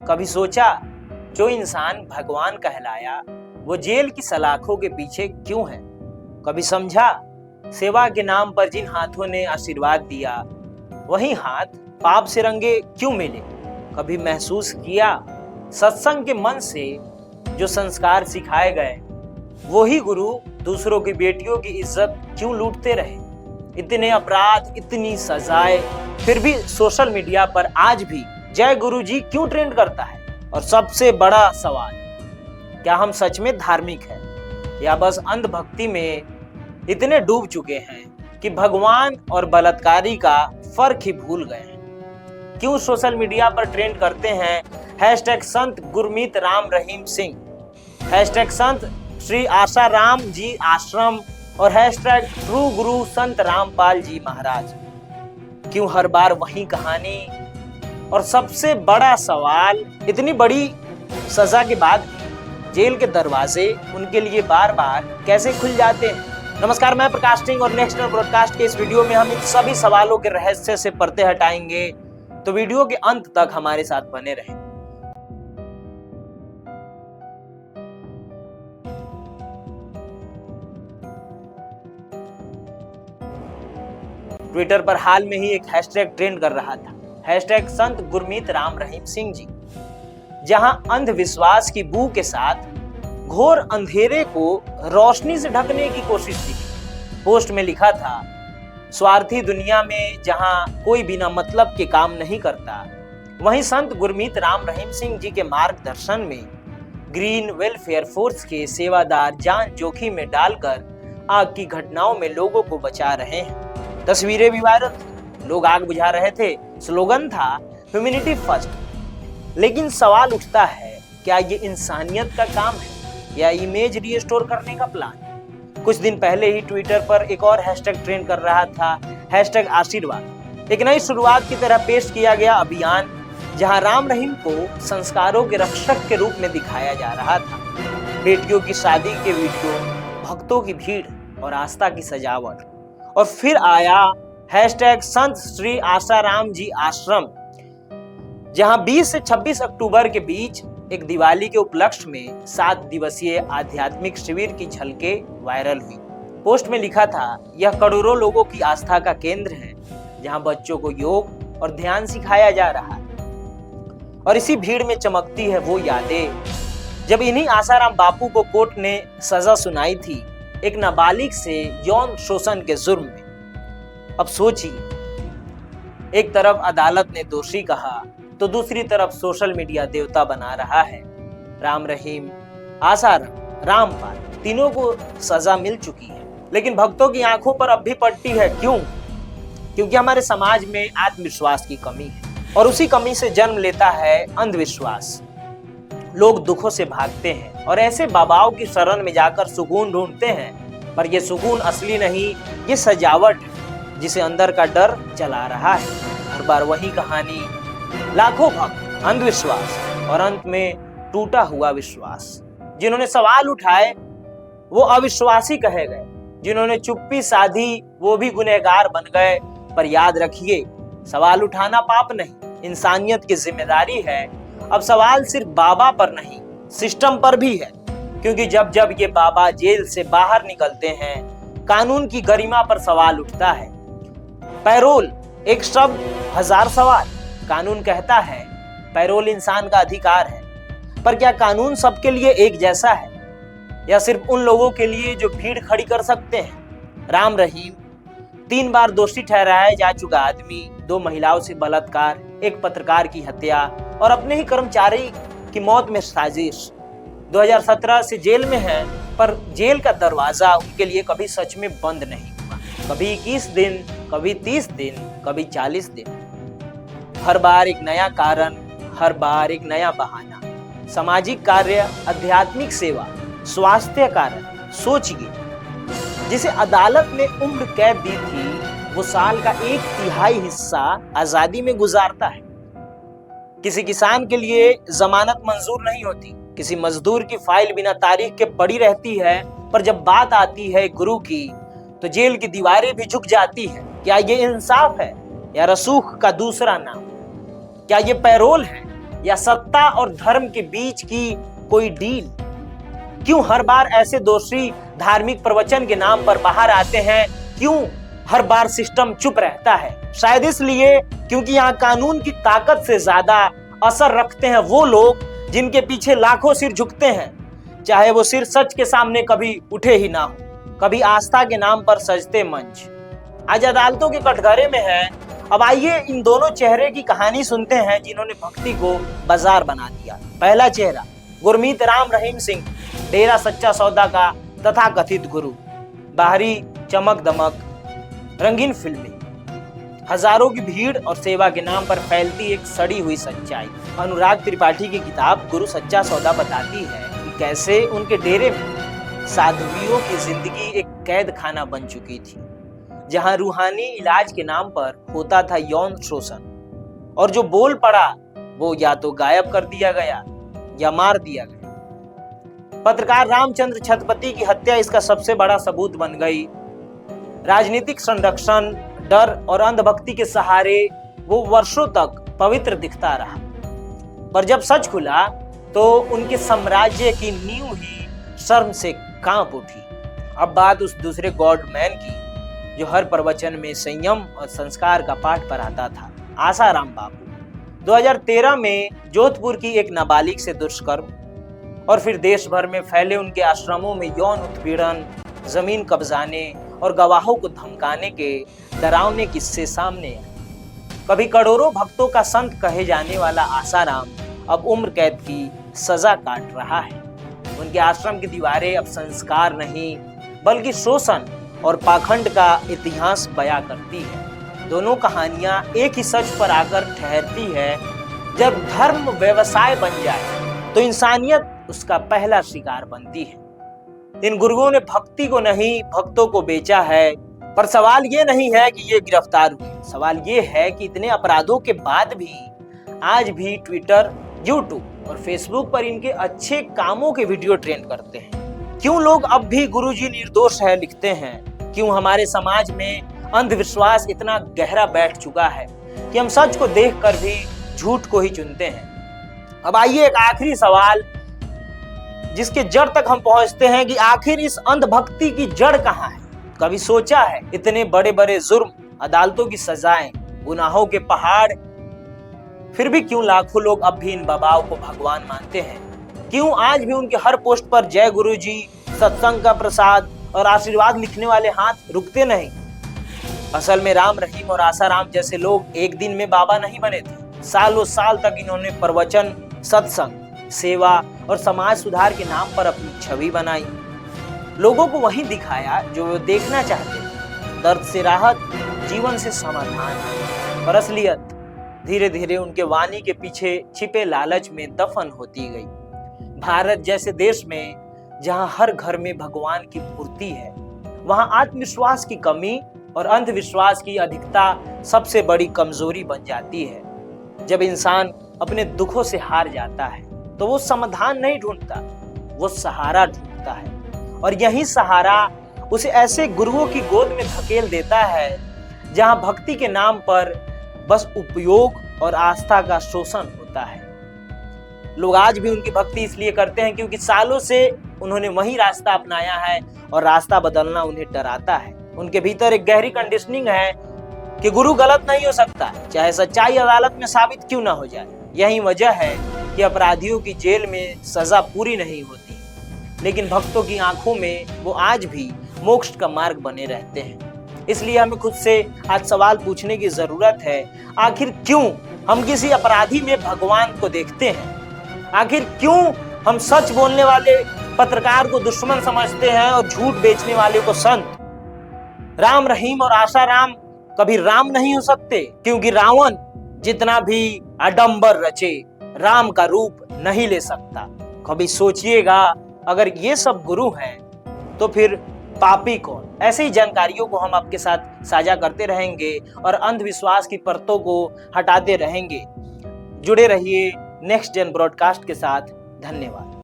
कभी सोचा जो इंसान भगवान कहलाया वो जेल की सलाखों के पीछे क्यों है? कभी समझा सेवा के नाम पर जिन हाथों ने आशीर्वाद दिया वही हाथ पाप से रंगे क्यों मिले? कभी महसूस किया सत्संग के मन से जो संस्कार सिखाए गए वही गुरु दूसरों की बेटियों की इज्जत क्यों लूटते रहे? इतने अपराध, इतनी सजाएं, फिर भी सोशल मीडिया पर आज भी जय गुरु जी क्यों ट्रेंड करता है? और सबसे बड़ा सवाल, क्या हम सच में धार्मिक हैं या बस अंधभक्ति में इतने डूब चुके हैं कि भगवान और बलात्कारी का फर्क ही भूल गए हैं? क्यों सोशल मीडिया पर ट्रेंड करते हैं हैशटैग संत गुरमीत राम रहीम सिंह, हैशटैग संत श्री आशा राम जी आश्रम और हैशटैग ट्रू गुरु संत रामपाल जी महाराज? क्यों हर बार वही कहानी? और सबसे बड़ा सवाल, इतनी बड़ी सजा के बाद जेल के दरवाजे उनके लिए बार बार कैसे खुल जाते हैं? नमस्कार, मैं प्रकाश सिंह और नेक्स्ट ब्रॉडकास्ट के इस वीडियो में हम इन सभी सवालों के रहस्य से पर्दे हटाएंगे, तो वीडियो के अंत तक हमारे साथ बने रहें। ट्विटर पर हाल में ही एक हैशटैग ट्रेंड कर रहा था, हैशटैग संत गुरमीत राम रहीम सिंह जी, जहां अंधविश्वास की बू के साथ घोर अंधेरे को रोशनी से ढकने की कोशिश थी। पोस्ट में लिखा था, स्वार्थी दुनिया में जहां कोई बिना मतलब के काम नहीं करता, वहीं संत गुरमीत राम रहीम सिंह जी के मार्गदर्शन में ग्रीन वेलफेयर फोर्स के सेवादार जान जोखिम में डालकर आग की घटनाओं में लोगों को बचा रहे हैं। तस्वीरें भी वायरल थी, लोग आग बुझा रहे थे, स्लोगन था ह्यूमैनिटी फर्स्ट। लेकिन सवाल उठता है, क्या ये इंसानियत का काम है या इमेज रीस्टोर करने का प्लान? कुछ दिन पहले ही ट्विटर पर एक और हैशटैग ट्रेंड कर रहा था, हैशटैग आशीर्वाद। एक नई शुरुआत की तरह पेश किया गया अभियान जहां राम रहीम को संस्कारों के रक्षक के रूप में दिखाया जा रहा था। बेटियों की शादी के वीडियो, भक्तों की भीड़ और आस्था की सजावट। और फिर आया हैशटैग संत श्री आशा राम जी आश्रम, जहां 20 से 26 अक्टूबर के बीच एक दिवाली के उपलक्ष्य में 7 दिवसीय आध्यात्मिक शिविर की झलकें वायरल हुई। पोस्ट में लिखा था, यह करोड़ों लोगों की आस्था का केंद्र है जहां बच्चों को योग और ध्यान सिखाया जा रहा है। और इसी भीड़ में चमकती है वो यादें जब इन्हीं आसाराम बापू को कोर्ट ने सजा सुनाई थी एक नाबालिग से यौन शोषण के जुर्म में। अब सोचिए, एक तरफ अदालत ने दोषी कहा तो दूसरी तरफ सोशल मीडिया देवता बना रहा है। राम रहीम, आसाराम, रामपाल, तीनों को सजा मिल चुकी है, लेकिन भक्तों की आंखों पर अब भी पट्टी है। क्यों? क्योंकि हमारे समाज में आत्मविश्वास की कमी है और उसी कमी से जन्म लेता है अंधविश्वास। लोग दुखों से भागते हैं और ऐसे बाबाओं की शरण में जाकर सुकून ढूंढते हैं, पर यह सुकून असली नहीं, ये सजावट है जिसे अंदर का डर जला रहा है। हर बार वही कहानी, लाखों भक्त, अंधविश्वास और अंत में टूटा हुआ विश्वास। जिन्होंने सवाल उठाए वो अविश्वासी कहे गए, जिन्होंने चुप्पी साधी वो भी गुनहगार बन गए। पर याद रखिए, सवाल उठाना पाप नहीं, इंसानियत की जिम्मेदारी है। अब सवाल सिर्फ बाबा पर नहीं, सिस्टम पर भी है, क्योंकि जब जब ये बाबा जेल से बाहर निकलते हैं कानून की गरिमा पर सवाल उठता है। पैरोल एक शब्द, हजार सवाल। कानून कहता है पैरोल इंसान का अधिकार है, पर क्या कानून सबके लिए एक जैसा है या सिर्फ उन लोगों के लिए जो भीड़ खड़ी कर सकते हैं? राम रहीम 3 बार दोषी ठहराया जा चुका आदमी, 2 महिलाओं से बलात्कार, एक पत्रकार की हत्या और अपने ही कर्मचारी की मौत में साजिश। 2017 से जेल में है, पर जेल का दरवाजा उनके लिए कभी सच में बंद नहीं हुआ। कभी 21 दिन, कभी 30 दिन, कभी 40 दिन। हर बार एक नया कारण, हर बार एक नया बहाना। सामाजिक कार्य, आध्यात्मिक सेवा, स्वास्थ्य कार्य। सोचिए, जिसे अदालत ने उम्र कैद दी थी वो साल का 1/3 हिस्सा आजादी में गुजारता है। किसी किसान के लिए जमानत मंजूर नहीं होती, किसी मजदूर की फाइल बिना तारीख के पड़ी रहती है, पर जब बात आती है गुरु की तो जेल की दीवारें भी झुक जाती है। क्या ये इंसाफ है या रसूख का दूसरा नाम? क्या ये पैरोल है या सत्ता और धर्म के बीच की कोई डील? क्यों हर बार ऐसे दोषी धार्मिक प्रवचन के नाम पर बाहर आते हैं? क्यों हर बार सिस्टम चुप रहता है? शायद इसलिए क्योंकि यहाँ कानून की ताकत से ज्यादा असर रखते हैं वो लोग जिनके पीछे लाखों सिर झुकते हैं, चाहे वो सिर सच के सामने कभी उठे ही ना हो, कभी आस्था के नाम पर सजते मंच आज अदालतों के कटघरे में है। अब आइए इन दोनों चेहरे की कहानी सुनते हैं जिन्होंने भक्ति को बाजार बना दिया। पहला चेहरा गुरमीत राम रहीम सिंह, डेरा सच्चा सौदा का तथाकथित गुरु। बाहरी चमक दमक, रंगीन फिल्में, हजारों की भीड़ और सेवा के नाम पर फैलती एक सड़ी हुई सच्चाई। अनुराग त्रिपाठी की किताब गुरु सच्चा सौदा बताती है कि कैसे उनके डेरे में साधुओं की जिंदगी एक कैद खाना बन चुकी थी, जहां रूहानी इलाज के नाम पर होता था यौन शोषण, और जो बोल पड़ा वो या तो गायब कर दिया गया या मार दिया गया। पत्रकार रामचंद्र छत्रपति की हत्या इसका सबसे बड़ा सबूत बन गई। राजनीतिक संरक्षण, डर और अंधभक्ति के सहारे वो वर्षों तक पवित्र दिखता रहा, पर जब सच खुला तो उनके साम्राज्य की नींव ही शर्म से कांप उठी। अब बात उस दूसरे गॉडमैन की जो हर प्रवचन में संयम और संस्कार का पाठ पढ़ाता था, आसाराम बापू। 2013 में जोधपुर की एक नाबालिग से दुष्कर्म और फिर देश भर में फैले उनके आश्रमों में यौन उत्पीड़न, जमीन कब्जाने और गवाहों को धमकाने के डरावने किस्से सामने आए। कभी करोड़ों भक्तों का संत कहे जाने वाला आसाराम अब उम्र कैद की सजा काट रहा है। उनके आश्रम की दीवारें अब संस्कार नहीं बल्कि शोषण और पाखंड का इतिहास बयां करती है। दोनों कहानियां एक ही सच पर आकर ठहरती है, जब धर्म व्यवसाय बन जाए तो इंसानियत उसका पहला शिकार बनती है। इन गुरुओं ने भक्ति को नहीं, भक्तों को बेचा है। पर सवाल ये नहीं है कि ये गिरफ्तार हुए, सवाल ये है कि इतने अपराधों के बाद भी आज भी ट्विटर, यूट्यूब और फेसबुक पर इनके अच्छे कामों के वीडियो ट्रेंड करते हैं। क्यों लोग अब भी गुरुजी निर्दोष है लिखते हैं? क्यों हमारे समाज में अंधविश्वास इतना गहरा बैठ चुका है कि हम सच को देखकर भी झूठ को ही चुनते हैं? अब आइए एक आखिरी सवाल जिसके जड़ तक हम पहुंचते हैं कि आखिर इस अंधभक्ति की जड़ कहां है? कभी सोचा है इतने बड़े बड़े जुर्म, अदालतों की सजाएं, गुनाहों के पहाड़, फिर भी क्यों लाखों लोग अब भी इन बाबाओं को भगवान मानते हैं? क्यों आज भी उनके हर पोस्ट पर जय गुरुजी, सत्संग का प्रसाद और आशीर्वाद लिखने वाले हाथ रुकते नहीं? असल में राम रहीम और आसाराम जैसे लोग एक दिन में बाबा नहीं बने थे। सालों साल तक इन्होंने प्रवचन, सत्संग, सेवा और समाज सुधार के नाम पर अपनी छवि बनाई। लोगों को वही दिखाया जो वो देखना चाहते थे, दर्द से राहत, जीवन से समाधान। और असलियत धीरे धीरे उनके वाणी के पीछे छिपे लालच में दफन होती गई। भारत जैसे देश में जहां हर घर में भगवान की मूर्ति है, वहां आत्मविश्वास की कमी और अंधविश्वास की अधिकता सबसे बड़ी कमजोरी बन जाती है। जब इंसान अपने दुखों से हार जाता है तो वो समाधान नहीं ढूंढता, वो सहारा ढूंढता है। और यही सहारा उसे ऐसे गुरुओं की गोद में धकेल देता है जहां भक्ति के नाम पर बस उपयोग और आस्था का शोषण होता है। लोग आज भी उनकी भक्ति इसलिए करते हैं क्योंकि सालों से उन्होंने वही रास्ता अपनाया है और रास्ता बदलना उन्हें डराता है। उनके भीतर एक गहरी कंडीशनिंग है कि गुरु गलत नहीं हो सकता, चाहे सच्चाई अदालत में साबित क्यों ना हो जाए। यही वजह है कि अपराधियों की जेल में सजा पूरी नहीं होती, लेकिन भक्तों की आंखों में वो आज भी मोक्ष का मार्ग बने रहते हैं। इसलिए हमें खुद से आज सवाल पूछने की जरूरत है, आखिर क्यों हम किसी अपराधी में भगवान को देखते हैं? आखिर क्यों हम सच बोलने वाले पत्रकार को दुश्मन समझते हैं और झूठ बेचने वाले को संत? राम रहीम और आसाराम कभी राम नहीं हो सकते, क्योंकि रावण जितना भी आडंबर रचे राम का रूप नहीं ले सकता। कभी सोचिएगा, अगर ये सब गुरु हैं तो फिर पापी कौन? ऐसे ही जानकारियों को हम आपके साथ साझा करते रहेंगे और अंधविश्वास की परतों को हटाते रहेंगे। जुड़े रहिए नेक्स्ट जेन ब्रॉडकास्ट के साथ। धन्यवाद।